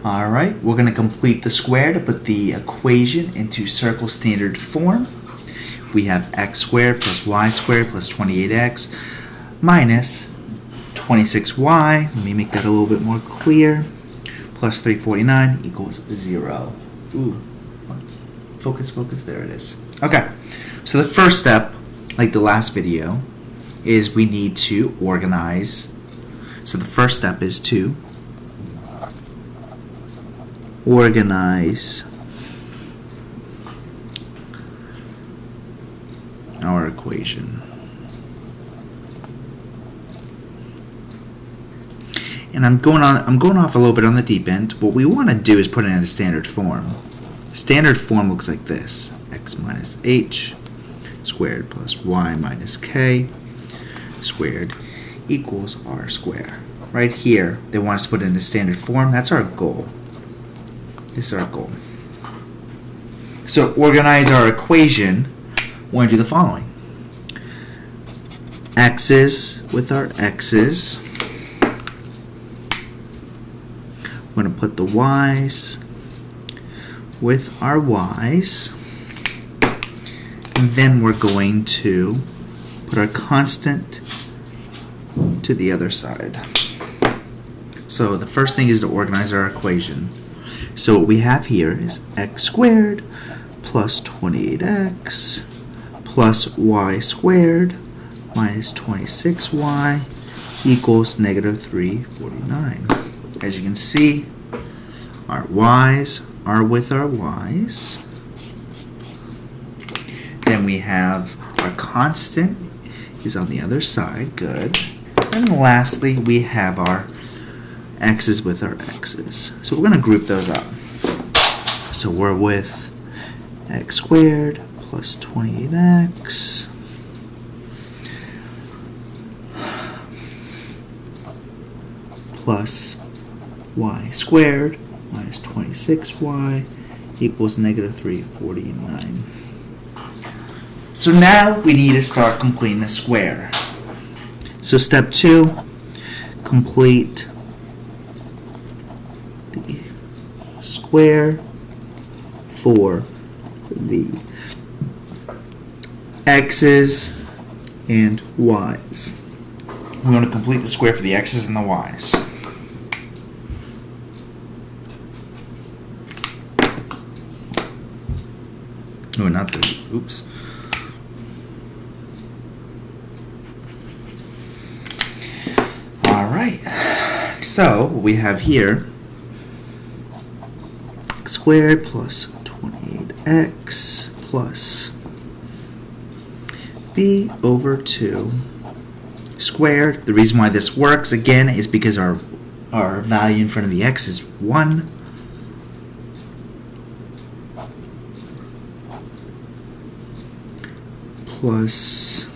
Alright, we're going to complete the square to put the equation into circle standard form. We have x squared plus y squared plus 28x minus 26y. Let me make that a little bit more clear. Plus 349 equals 0. Ooh. Focus, focus. There it is. Okay. So the first step, like the last video, is we need to organize. So the first step is to organize our equation. And I'm going off a little bit on the deep end. What we want to do is put it in a standard form. Standard form looks like this: x minus h squared plus y minus k squared equals r squared. Right here, they want us to put it in the standard form. That's our goal. This is our goal. So to organize our equation, we're going to do the following. X's with our x's. We're going to put the y's with our y's. And then we're going to put our constant to the other side. So the first thing is to organize our equation. So what we have here is x squared plus 28x plus y squared minus 26y equals negative 349. As you can see, our y's are with our y's. Then we have our constant is on the other side. Good. And lastly, we have our x's with our x's. So we're going to group those up. So we're with x squared plus 28x plus y squared minus 26y equals negative 349. So now we need to start completing the square. So step 2, complete the square for the x's and y's. We want to complete the square for the x's and the y's. No, not the, oops. Alright, so what we have here, x squared plus 28x plus b over 2 squared. The reason why this works, again, is because our value in front of the x is 1. Plus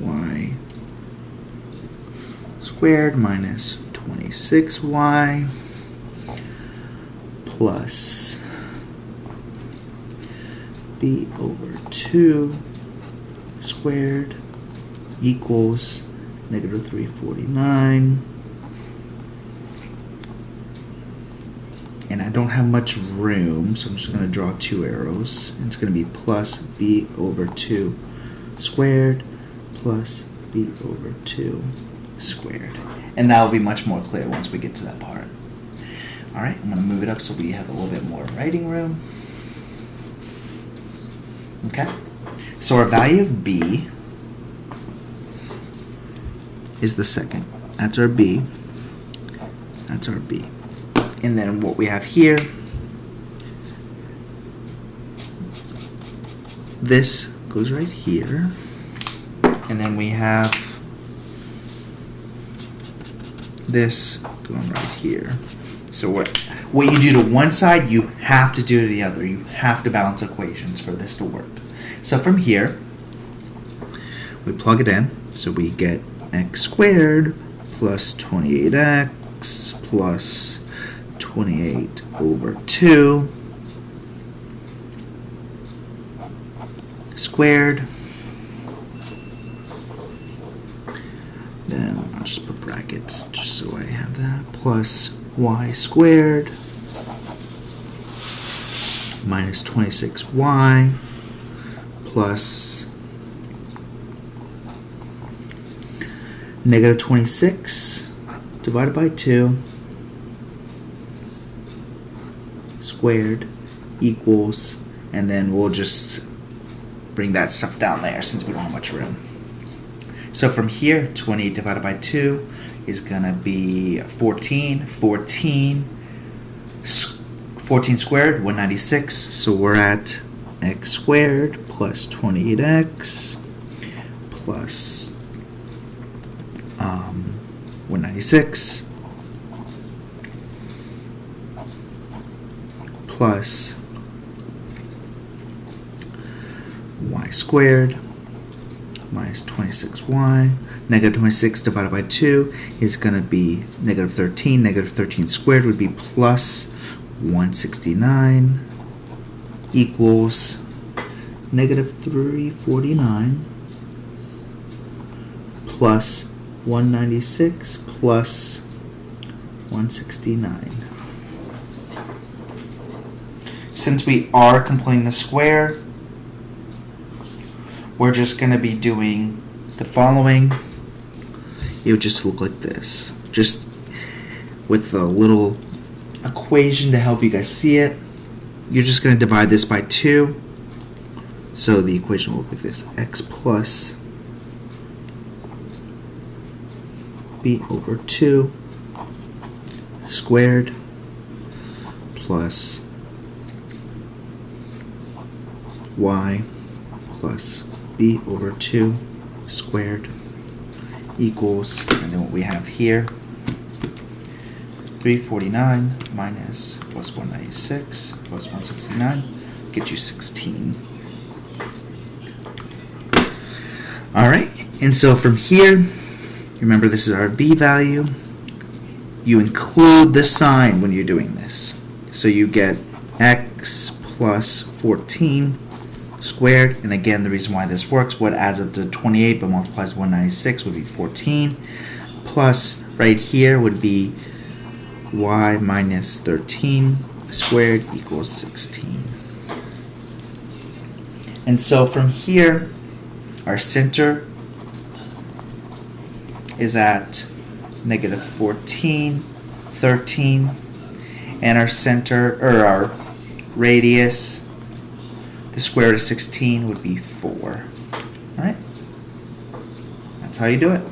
y squared minus 26y plus b over 2 squared equals negative 349. And I don't have much room, so I'm just going to draw 2 arrows. And it's going to be plus b over 2 squared plus b over 2 squared. And that will be much more clear once we get to that part. Alright, I'm going to move it up so we have a little bit more writing room. Okay, so our value of b is the second. That's our b. That's our b. And then what we have here, this goes right here. And then we have this going right here. So what you do to one side, you have to do to the other. You have to balance equations for this to work. So from here, we plug it in. So we get x squared plus 28x plus 28 over 2 squared. Then I'll just put brackets just so I have that. Plus y squared minus 26y plus negative 26 divided by 2 squared equals, and then we'll just bring that stuff down there since we don't have much room. So from here, 28 divided by 2 is going to be 14. 14 squared, 196. So we're at x squared plus 28x plus 196 plus y squared minus 26y. Negative 26 divided by 2 is going to be negative 13. Negative 13 squared would be plus 169 equals negative 349 plus 196 plus 169. Since we are completing the square, we're just going to be doing the following. It would just look like this, just with a little equation to help you guys see it. You're just going to divide this by 2, so the equation will look like this: x plus b over 2 squared plus y plus b over 2 squared equals, and then what we have here, 349 minus plus 196 plus 169 get you 16. Alright, and so from here, remember this is our b value. You include the sign when you're doing this. So you get x plus 14 squared, and again the reason why this works, what adds up to 28 but multiplies 196 would be 14, plus right here would be y minus 13 squared equals 16. And so from here, our center is at negative 14, 13, and our center, or our radius, the square root of 16 would be 4. Alright? That's how you do it.